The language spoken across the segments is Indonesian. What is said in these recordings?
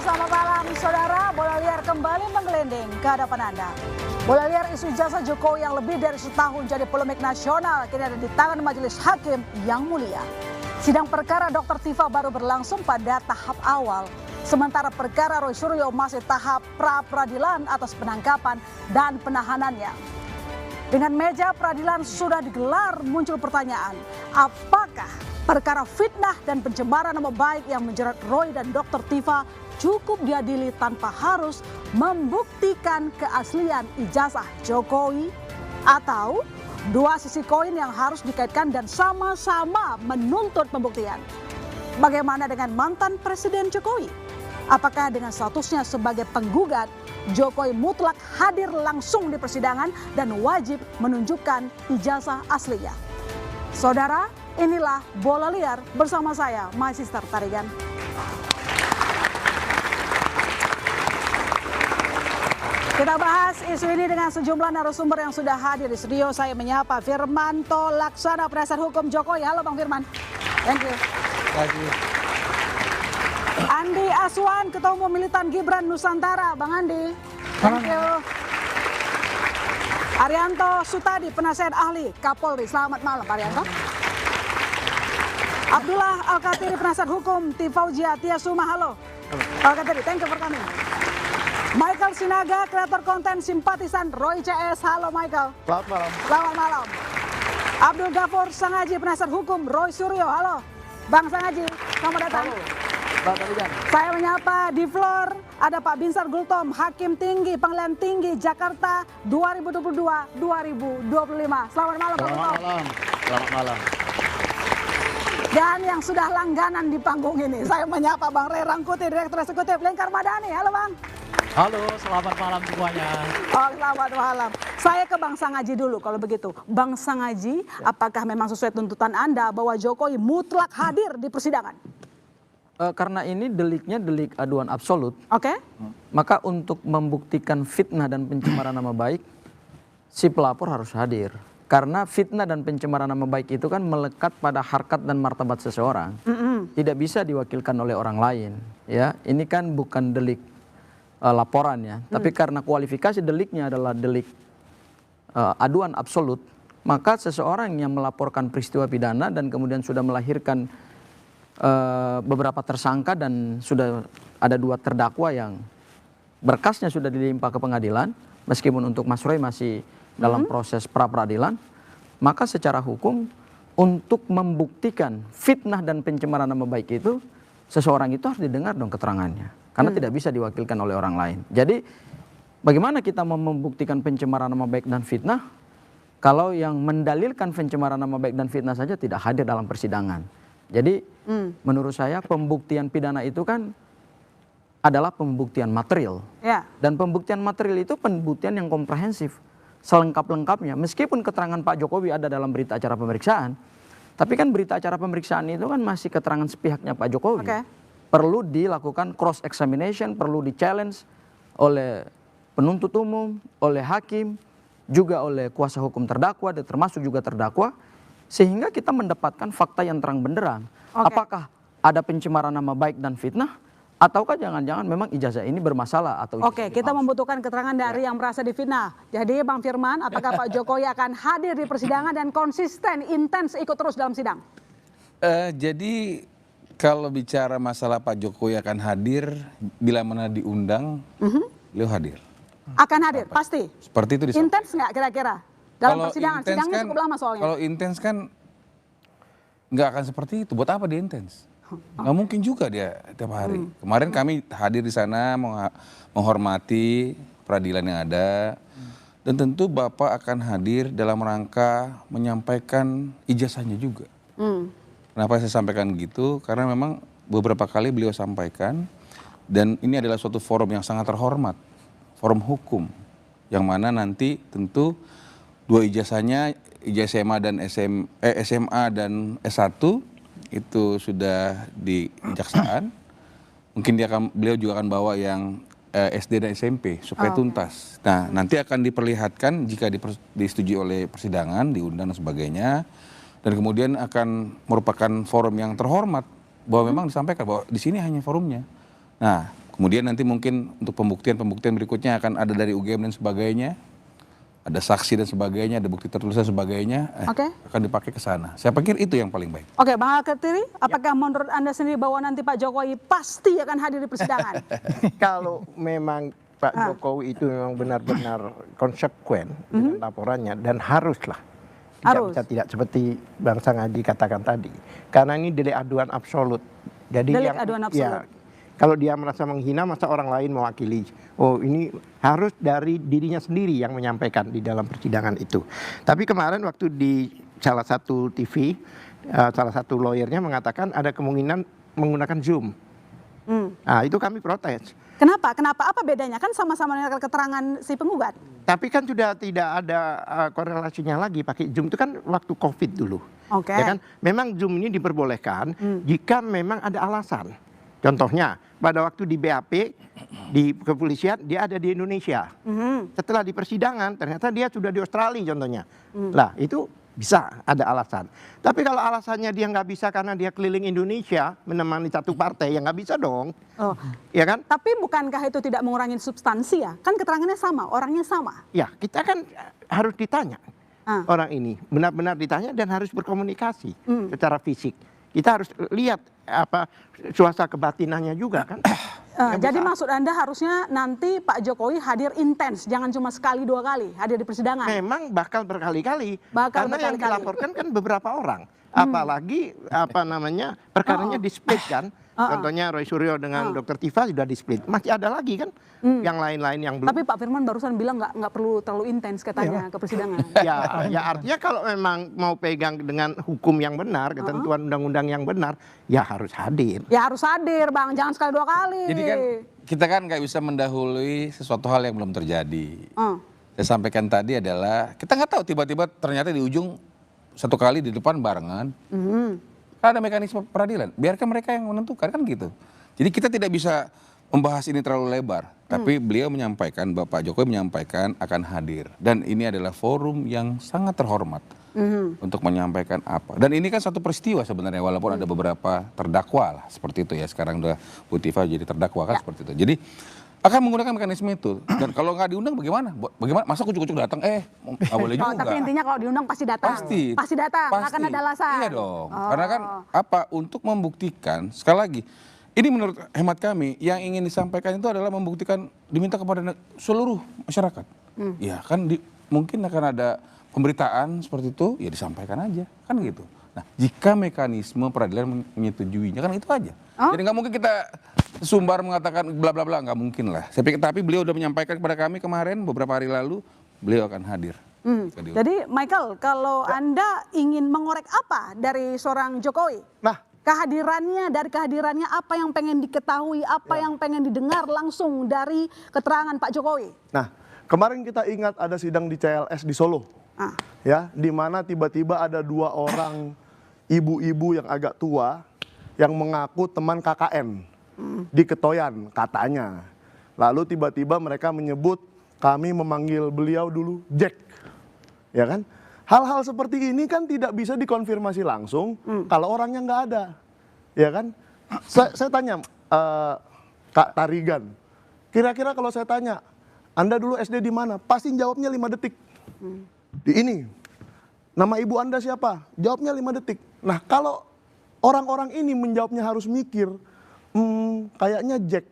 selamat malam saudara. Bola liar kembali menggelending ke hadapan Anda. Bola liar isu ijazah Jokowi yang lebih dari setahun jadi polemik nasional kini ada di tangan majelis hakim yang mulia. Sidang perkara Dr. Tifa baru berlangsung pada tahap awal. Sementara perkara Roy Suryo masih tahap pra-peradilan atas penangkapan dan penahanannya. Dengan meja peradilan sudah digelar, muncul pertanyaan, apakah perkara fitnah dan pencemaran nama baik yang menjerat Roy dan Dr. Tifa cukup diadili tanpa harus membuktikan keaslian ijazah Jokowi? Atau dua sisi koin yang harus dikaitkan dan sama-sama menuntut pembuktian? Bagaimana dengan mantan Presiden Jokowi? Apakah dengan statusnya sebagai penggugat, Jokowi mutlak hadir langsung di persidangan dan wajib menunjukkan ijazah aslinya? Saudara, inilah Bola Liar bersama saya, My Sister Tarigan. Kita bahas isu ini dengan sejumlah narasumber yang sudah hadir di studio. Saya menyapa Firmanto Laksana, penasihat hukum Jokowi. Halo Bang Firman. Thank you. Thank you. Andi Aswan, Ketua Umum Militan Gibran Nusantara. Bang Andi. Thank you. Arianto Sutadi, penasihat ahli Kapolri. Selamat malam Pak Arianto. Abdullah Al-Katiri, penasihat hukum Tifauzia Tiasuma. Halo. Al-Katiri, thank you for coming. Michael Sinaga, kreator konten simpatisan Roy CS. Halo Michael. Selamat malam. Selamat malam. Abdul Ghafur Sangaji, penasihat hukum Roy Suryo. Halo. Bang Sangaji, selamat datang. Halo. Selamat datang. Saya menyapa di floor ada Pak Binsar Gultom, Hakim Tinggi Pengadilan Tinggi Jakarta 2022-2025. Selamat malam Pak Gultom. Selamat malam. Selamat malam. Dan yang sudah langganan di panggung ini, saya menyapa Bang Ray Rangkuti, Direktur Eksekutif Lingkar Madani. Halo Bang. Halo, selamat malam semuanya. Oh, selamat malam. Saya ke Bang Sangaji dulu kalau begitu. Bang Sangaji, apakah memang sesuai tuntutan Anda bahwa Jokowi mutlak hadir di persidangan? Karena ini deliknya delik aduan absolut, Oke. maka untuk membuktikan fitnah dan pencemaran nama baik, si pelapor harus hadir. Karena fitnah dan pencemaran nama baik itu kan melekat pada harkat dan martabat seseorang, tidak bisa diwakilkan oleh orang lain. Ya, ini kan bukan delik laporan ya, tapi karena kualifikasi deliknya adalah delik aduan absolut, maka seseorang yang melaporkan peristiwa pidana dan kemudian sudah melahirkan beberapa tersangka dan sudah ada 2 terdakwa yang berkasnya sudah dilimpah ke pengadilan, meskipun untuk Mas Roy masih dalam proses pra-peradilan, maka secara hukum untuk membuktikan fitnah dan pencemaran nama baik itu, seseorang itu harus didengar dong keterangannya, karena tidak bisa diwakilkan oleh orang lain. Jadi bagaimana kita mau membuktikan pencemaran nama baik dan fitnah kalau yang mendalilkan pencemaran nama baik dan fitnah saja tidak hadir dalam persidangan? Jadi menurut saya pembuktian pidana itu kan adalah pembuktian material. Ya. Dan pembuktian material itu pembuktian yang komprehensif, selengkap-lengkapnya. Meskipun keterangan Pak Jokowi ada dalam berita acara pemeriksaan, tapi kan berita acara pemeriksaan itu kan masih keterangan sepihaknya Pak Jokowi. Oke. Perlu dilakukan cross examination, perlu di-challenge oleh penuntut umum, oleh hakim, juga oleh kuasa hukum terdakwa, dan termasuk juga terdakwa, sehingga kita mendapatkan fakta yang terang benderang. Oke. Apakah ada pencemaran nama baik dan fitnah, ataukah jangan-jangan memang ijazah ini bermasalah atau Oke, kita membutuhkan keterangan dari yang merasa difitnah. Jadi Bang Firman, apakah Pak Jokowi akan hadir di persidangan dan konsisten, intens ikut terus dalam sidang? Jadi kalau bicara masalah Pak Jokowi akan hadir, bila mana diundang, beliau hadir. Akan hadir, pasti. Seperti itu disampaikan. Intens nggak kira-kira dalam Kalau persidangan? intens Sidangnya kan- cukup lama soalnya. Kalau intens kan nggak akan seperti itu. Buat apa dia intens? Nggak mungkin juga dia tiap hari. Kemarin kami hadir di sana menghormati peradilan yang ada. Dan tentu Bapak akan hadir dalam rangka menyampaikan ijazahnya juga. Kenapa saya sampaikan gitu? Karena memang beberapa kali beliau sampaikan, dan ini adalah suatu forum yang sangat terhormat, forum hukum, yang mana nanti tentu 2 ijazahnya, ijazah SMA dan S1 itu sudah di kejaksaan. Mungkin beliau juga akan bawa yang SD dan SMP supaya tuntas. Nah, nanti akan diperlihatkan jika disetujui oleh persidangan, diundang dan sebagainya. Dan kemudian akan merupakan forum yang terhormat bahwa memang disampaikan bahwa di sini hanya forumnya. Nah, Kemudian nanti mungkin untuk pembuktian berikutnya akan ada dari UGM dan sebagainya, ada saksi dan sebagainya, ada bukti tertulis dan sebagainya, akan dipakai ke sana. Saya pikir itu yang paling baik. Oke, Bang Al-Kartiri, apakah menurut Anda sendiri bahwa nanti Pak Jokowi pasti akan hadir di persidangan? Kalau memang Pak Jokowi itu memang benar-benar konsekuen dengan laporannya, dan haruslah. Tidak bisa tidak seperti Bang Sangadi katakan tadi. Karena ini delik aduan absolut. Jadi Delik aduan absolut. Ya, kalau dia merasa menghina, masa orang lain mewakili. Oh, ini harus dari dirinya sendiri yang menyampaikan di dalam persidangan itu. Tapi kemarin waktu di salah satu TV, salah satu lawyernya mengatakan ada kemungkinan menggunakan Zoom. Nah, itu kami protes. Kenapa? Apa bedanya? Kan sama-sama dengan keterangan si penggugat. Tapi kan sudah tidak ada korelasinya lagi pakai Zoom, itu kan waktu COVID dulu. Oke. Ya kan? Memang Zoom ini diperbolehkan jika memang ada alasan. Contohnya pada waktu di BAP di kepolisian dia ada di Indonesia. Setelah di persidangan ternyata dia sudah di Australia contohnya. Lah itu bisa ada alasan. Tapi kalau alasannya dia nggak bisa karena dia keliling Indonesia menemani satu partai, ya nggak bisa dong. Oh. Ya kan? Tapi bukankah itu tidak mengurangi substansi ya? Kan keterangannya sama, orangnya sama. Ya kita kan harus ditanya orang ini, benar-benar ditanya dan harus berkomunikasi secara fisik. Kita harus lihat apa suasana kebatinannya juga kan. Jadi maksud Anda harusnya nanti Pak Jokowi hadir intens, jangan cuma sekali dua kali hadir di persidangan. Memang bakal berkali-kali. Bakal Karena yang berkali-kali. dilaporkan kan beberapa orang. Apalagi apa namanya perkaranya di-split kan. Contohnya Roy Suryo dengan Dr. Tifa sudah di-split. Masih ada lagi kan yang lain-lain yang belum. Tapi Pak Firman barusan bilang nggak perlu terlalu intens katanya ke persidangan. Ya artinya kalau memang mau pegang dengan hukum yang benar, ketentuan undang-undang yang benar, ya harus hadir. Ya harus hadir Bang, jangan sekali dua kali. Jadi kan kita kan nggak bisa mendahului sesuatu hal yang belum terjadi. Saya sampaikan tadi adalah kita nggak tahu tiba-tiba ternyata di ujung satu kali di depan barengan. Ada mekanisme peradilan, biarkan mereka yang menentukan kan gitu. Jadi kita tidak bisa membahas ini terlalu lebar, tapi beliau menyampaikan, Bapak Jokowi menyampaikan akan hadir. Dan ini adalah forum yang sangat terhormat untuk menyampaikan apa. Dan ini kan satu peristiwa sebenarnya, walaupun ada beberapa terdakwa lah, seperti itu ya. Sekarang udah Bu Tifa jadi terdakwa kan seperti itu. Jadi akan menggunakan mekanisme itu. Dan kalau nggak diundang bagaimana? Bagaimana? Masa kucuk-kucuk datang? Nggak boleh juga. Tapi intinya kalau diundang pasti datang. Pasti datang, nggak akan ada alasan. Iya dong. Karena kan apa? Untuk membuktikan, sekali lagi, ini menurut hemat kami, yang ingin disampaikan itu adalah membuktikan, diminta kepada seluruh masyarakat. Ya kan mungkin akan ada pemberitaan seperti itu, ya disampaikan aja. Kan gitu. Nah, jika mekanisme peradilan menyetujuinya, kan itu aja. Jadi nggak mungkin kita sumbar mengatakan bla bla bla, nggak mungkin lah. Tapi beliau sudah menyampaikan kepada kami kemarin beberapa hari lalu, beliau akan hadir. Jadi Michael, kalau Anda ingin mengorek apa dari seorang Jokowi? Nah, dari kehadirannya apa yang pengen diketahui, apa yang pengen didengar langsung dari keterangan Pak Jokowi? Nah, kemarin kita ingat ada sidang di CLS di Solo. Ya, di mana tiba-tiba ada dua orang ibu-ibu yang agak tua yang mengaku teman KKN di Ketoyan katanya. Lalu tiba-tiba mereka menyebut kami memanggil beliau dulu Jack. Ya kan? Hal-hal seperti ini kan tidak bisa dikonfirmasi langsung kalau orangnya nggak ada. Ya kan? Saya tanya Kak Tarigan, kira-kira kalau saya tanya, Anda dulu SD di mana? Pasti jawabnya 5 detik. Di ini. Nama ibu Anda siapa? Jawabnya 5 detik. Nah, kalau orang-orang ini menjawabnya harus mikir, kayaknya Jack,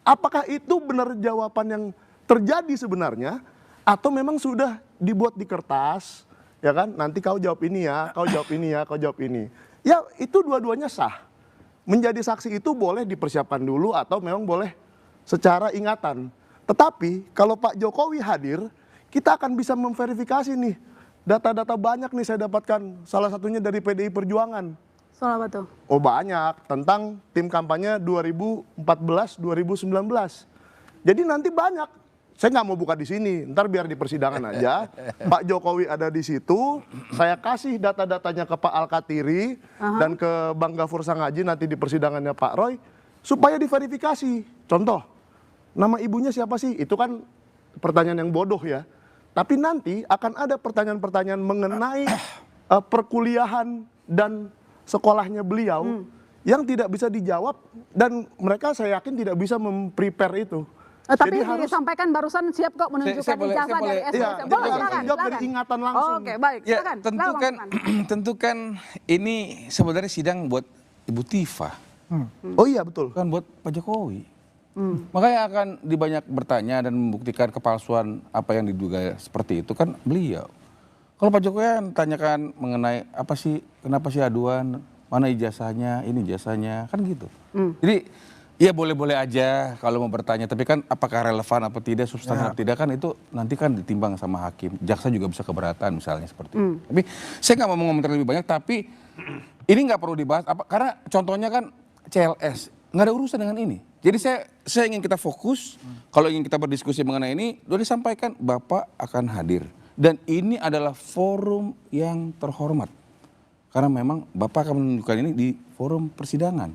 apakah itu benar jawaban yang terjadi sebenarnya? Atau memang sudah dibuat di kertas, ya kan? Nanti kau jawab ini ya, kau jawab ini ya, kau jawab ini. Ya itu dua-duanya sah. Menjadi saksi itu boleh dipersiapkan dulu atau memang boleh secara ingatan. Tetapi kalau Pak Jokowi hadir, kita akan bisa memverifikasi nih. Data-data banyak nih saya dapatkan, salah satunya dari PDI Perjuangan. Soal apa tuh? Oh banyak, tentang tim kampanye 2014-2019. Jadi nanti banyak. Saya nggak mau buka di sini, ntar biar di persidangan aja. Pak Jokowi ada di situ, saya kasih data-datanya ke Pak Al-Katiri dan ke Bang Gafur Sangaji nanti di persidangannya Pak Roy, supaya diverifikasi. Contoh, nama ibunya siapa sih? Itu kan pertanyaan yang bodoh ya. Tapi nanti akan ada pertanyaan-pertanyaan mengenai perkuliahan dan sekolahnya beliau yang tidak bisa dijawab dan mereka saya yakin tidak bisa memprepare itu. Tapi Jadi disampaikan barusan siap kok menunjukkan ijazah dari Iya, SPSM. kita Boleh, langsung silakan. jawab dari ingatan langsung. Oke, baik. Ya, Silakan. tentu Silakan, kan, Bang Lukman. tentu kan ini sebenarnya sidang buat Ibu Tifa, Oh iya betul. bukan buat Pak Jokowi. Makanya akan dibanyak bertanya dan membuktikan kepalsuan apa yang diduga seperti itu kan beliau. Kalau Pak Jokowi kan tanyakan mengenai apa sih, kenapa sih aduan, mana ijazahnya, ini ijazahnya, kan gitu. Jadi ya boleh-boleh aja kalau mau bertanya, tapi kan apakah relevan apa tidak, substansi apa tidak kan itu nanti kan ditimbang sama hakim. Jaksa juga bisa keberatan misalnya seperti itu. Tapi saya nggak mau mengomentari lebih banyak, tapi ini nggak perlu dibahas, karena contohnya kan CLS, nggak ada urusan dengan ini. Jadi saya ingin kita fokus, kalau ingin kita berdiskusi mengenai ini, sudah disampaikan Bapak akan hadir. Dan ini adalah forum yang terhormat. Karena memang Bapak akan menunjukkan ini di forum persidangan,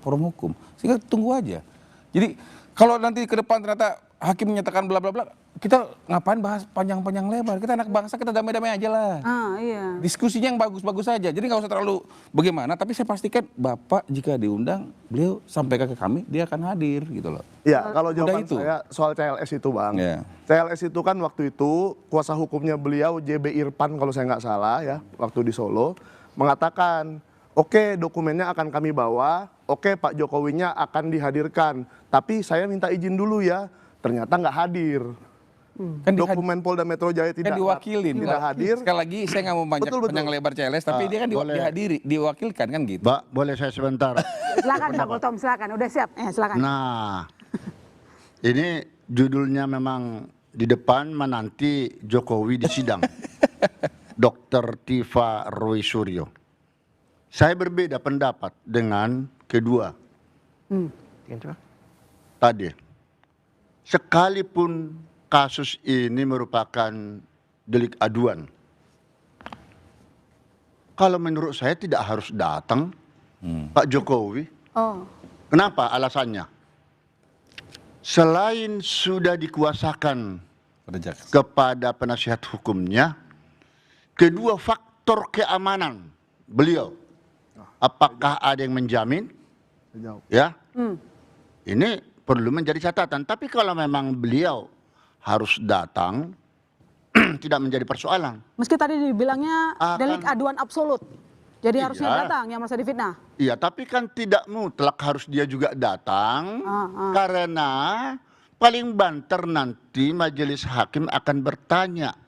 forum hukum. Sehingga tunggu aja. Jadi kalau nanti ke depan ternyata hakim menyatakan bla bla bla, kita ngapain bahas panjang-panjang lebar? Kita anak bangsa, kita damai-damai aja lah. Iya. Diskusinya yang bagus-bagus saja. Jadi nggak usah terlalu bagaimana. Tapi saya pastikan Bapak jika diundang, beliau sampaikan ke kami, dia akan hadir gitu loh. Ya, kalau jawaban itu. saya soal CLS itu Bang. Ya. CLS itu kan waktu itu kuasa hukumnya beliau JB Irfan kalau saya nggak salah ya, waktu di Solo, mengatakan, oke dokumennya akan kami bawa, oke Pak Jokowinya akan dihadirkan, tapi saya minta izin dulu ya, ternyata nggak hadir. Kan Dokumen Polda Metro Jaya tidak diwakilin. tidak hadir. Sekali lagi saya nggak mau banyak Betul. panjang lebar CLS, tapi dia kan boleh. dihadiri, diwakilkan kan gitu. Mbak, boleh saya sebentar? Silakan Bang Gultom, silakan. Udah siap. Silakan. Nah, ini judulnya memang di depan menanti Jokowi di sidang. Dr. Tifa Roy Suryo. Saya berbeda pendapat dengan kedua. Tadi. Sekalipun kasus ini merupakan delik aduan. Kalau menurut saya tidak harus datang Pak Jokowi. Kenapa alasannya? Selain sudah dikuasakan Pada jaksa. kepada penasihat hukumnya, kedua faktor keamanan beliau. Apakah ada yang menjamin? Ya, ini perlu menjadi catatan. Tapi kalau memang beliau harus datang, tidak menjadi persoalan. Meski tadi dibilangnya delik aduan absolut. Jadi Iya. harusnya datang yang merasa difitnah. Iya, tapi kan tidak mutlak harus dia juga datang, karena paling banter nanti majelis hakim akan bertanya.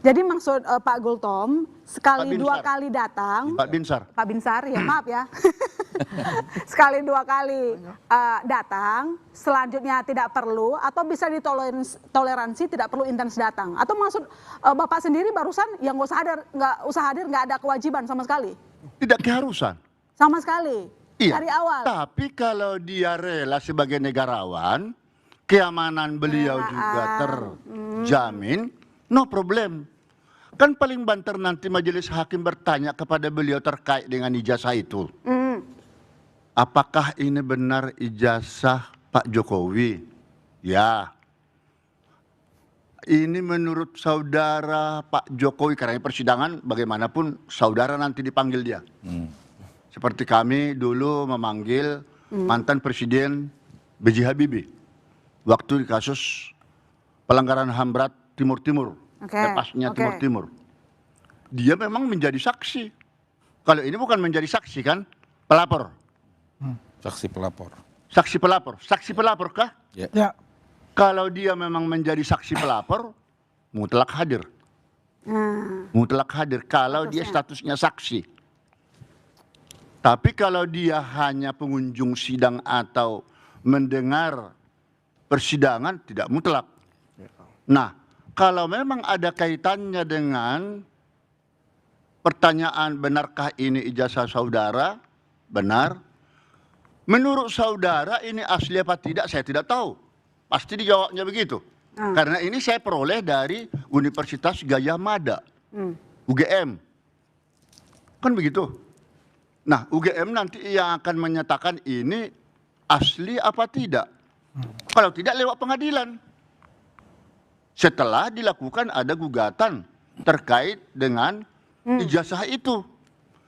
Jadi maksud Pak Gultom sekali Pak dua Binsar. kali datang, Pak Binsar, Pak Binsar ya maaf ya, sekali dua kali datang, selanjutnya tidak perlu atau bisa ditoleransi tidak perlu intens datang. Atau maksud Bapak sendiri barusan yang nggak usah hadir nggak ada kewajiban sama sekali, tidak keharusan. sama sekali Iya. dari awal. Tapi kalau dia rela sebagai negarawan, keamanan beliau juga terjamin, no problem. Kan paling banter nanti majelis hakim bertanya kepada beliau terkait dengan ijazah itu. Apakah ini benar ijazah Pak Jokowi? Ya. Ini menurut saudara Pak Jokowi, karena persidangan bagaimanapun saudara nanti dipanggil dia. Seperti kami dulu memanggil mantan Presiden B.J. Habibie. Waktu di kasus pelanggaran HAM berat Timur-Timur. Lepasnya Timur-Timur. Dia memang menjadi saksi. Kalau ini bukan menjadi saksi kan? Pelapor. Saksi pelapor. Saksi pelapor. Saksi pelapor kah? Ya. Kalau dia memang menjadi saksi pelapor, mutlak hadir. Mutlak hadir kalau dia statusnya saksi. Tapi kalau dia hanya pengunjung sidang atau mendengar persidangan, tidak mutlak. Nah, kalau memang ada kaitannya dengan pertanyaan benarkah ini ijazah saudara, benar. Menurut saudara ini asli apa tidak, saya tidak tahu. Pasti dijawabnya begitu. Karena ini saya peroleh dari Universitas Gajah Mada, UGM. Kan begitu. Nah, UGM nanti yang akan menyatakan ini asli apa tidak. Kalau tidak lewat pengadilan. Setelah dilakukan ada gugatan terkait dengan ijazah itu.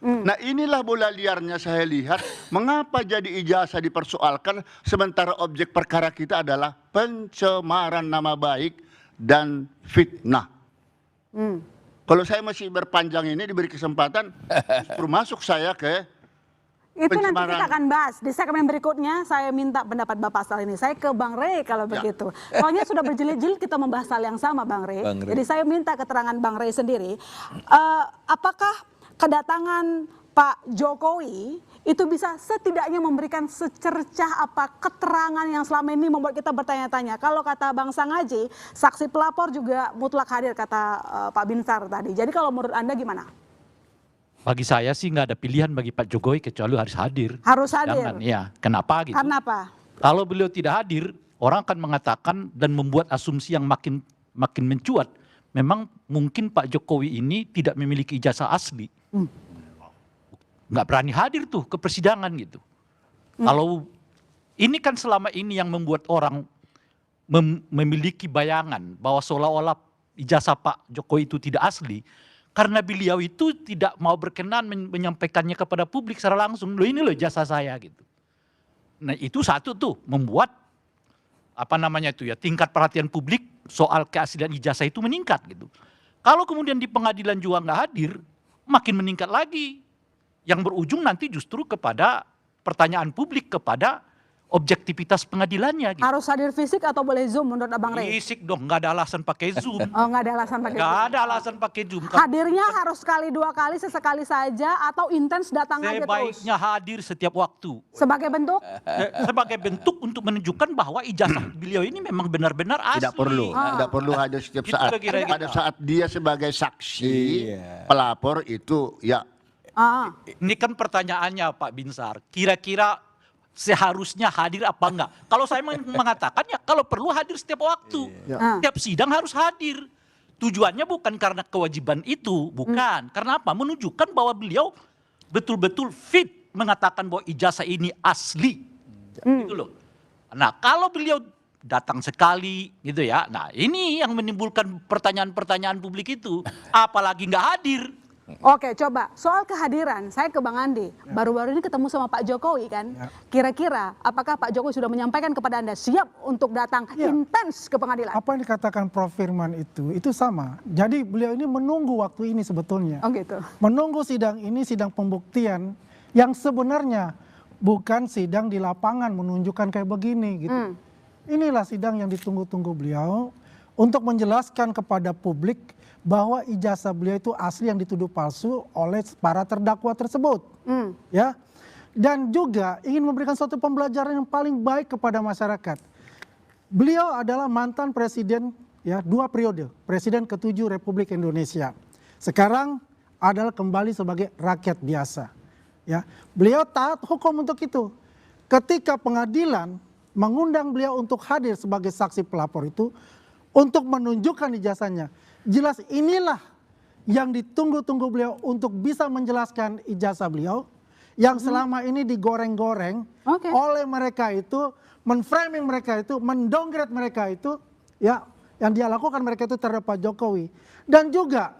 Nah inilah bola liarnya saya lihat, mengapa jadi ijazah dipersoalkan sementara objek perkara kita adalah pencemaran nama baik dan fitnah. Kalau saya masih berpanjang ini diberi kesempatan, justru masuk saya ke Itu nanti pencemaran. kita akan bahas. Di segmen berikutnya saya minta pendapat Bapak soal ini. Saya ke Bang Rey kalau begitu. Soalnya sudah berjilid-jilid kita membahas hal yang sama Bang Rey. Bang Rey. Jadi saya minta keterangan Bang Rey sendiri. Apakah kedatangan Pak Jokowi itu bisa setidaknya memberikan secercah apa keterangan yang selama ini membuat kita bertanya-tanya. Kalau kata Bang Sangaji, saksi pelapor juga mutlak hadir kata Pak Binsar tadi. Jadi kalau menurut Anda gimana? Bagi saya sih nggak ada pilihan bagi Pak Jokowi kecuali harus hadir. Harus hadir. Jangan, ya. Kenapa gitu? Karena apa? Kalau beliau tidak hadir, orang akan mengatakan dan membuat asumsi yang makin mencuat. Memang mungkin Pak Jokowi ini tidak memiliki ijazah asli. Nggak berani hadir tuh ke persidangan gitu. Kalau ini kan selama ini yang membuat orang memiliki bayangan bahwa seolah-olah ijazah Pak Jokowi itu tidak asli. Karena beliau itu tidak mau berkenan menyampaikannya kepada publik secara langsung. Loh ini loh ijazah saya gitu. Nah itu satu tuh membuat tingkat perhatian publik soal keaslian ijazah itu meningkat gitu. Kalau kemudian di pengadilan juga nggak hadir, makin meningkat lagi. Yang berujung nanti justru kepada pertanyaan publik kepada objektivitas pengadilannya. Gitu. Harus hadir fisik atau boleh Zoom menurut Abang Rey? Fisik dong, nggak ada alasan pakai Zoom. Oh, nggak ada alasan pakai Nggak Zoom. ada alasan pakai Zoom. Hadirnya harus sekali dua kali, sesekali saja atau intens datang aja terus? Sebaiknya hadir setiap waktu. Sebagai bentuk? Sebagai bentuk untuk menunjukkan bahwa ijazah beliau ini memang benar-benar asli. Tidak perlu, tidak perlu hadir setiap Itu saat. kira-kira. Pada saat dia sebagai saksi, pelapor itu ya. Ini kan pertanyaannya Pak Binsar. Kira-kira seharusnya hadir apa enggak? Kalau saya mengatakan ya kalau perlu hadir setiap waktu. Setiap sidang harus hadir. Tujuannya bukan karena kewajiban itu, bukan. Karena apa? Menunjukkan bahwa beliau betul-betul fit mengatakan bahwa ijazah ini asli. Gitu loh. Nah, kalau beliau datang sekali gitu ya. Nah, ini yang menimbulkan pertanyaan-pertanyaan publik itu. Apalagi nggak hadir. Oke, coba soal kehadiran, saya ke Bang Andi. Baru-baru ini ketemu sama Pak Jokowi kan. Kira-kira apakah Pak Jokowi sudah menyampaikan kepada Anda siap untuk datang intens ke pengadilan? Apa yang dikatakan Prof. Firman itu sama. Jadi beliau ini menunggu waktu ini sebetulnya. Oh gitu. Menunggu sidang ini, sidang pembuktian yang sebenarnya bukan sidang di lapangan menunjukkan kayak begini gitu. Inilah sidang yang ditunggu-tunggu beliau untuk menjelaskan kepada publik bahwa ijazah beliau itu asli yang dituduh palsu oleh para terdakwa tersebut. Ya. Dan juga ingin memberikan suatu pembelajaran yang paling baik kepada masyarakat. Beliau adalah mantan presiden ya 2 periode, presiden ke-7 Republik Indonesia. Sekarang adalah kembali sebagai rakyat biasa. Ya. Beliau taat hukum untuk itu. Ketika pengadilan mengundang beliau untuk hadir sebagai saksi pelapor itu untuk menunjukkan ijazahnya. Jelas inilah yang ditunggu-tunggu beliau untuk bisa menjelaskan ijazah beliau yang selama ini digoreng-goreng oleh mereka itu, menframing mereka itu, mendowngrade mereka itu, ya yang dia lakukan mereka itu terhadap Pak Jokowi dan juga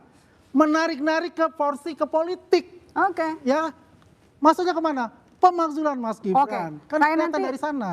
menarik-narik ke porsi ke politik. Ya, maksudnya kemana? Pemakzulan Mas Gibran. Kan kelihatan dari sana.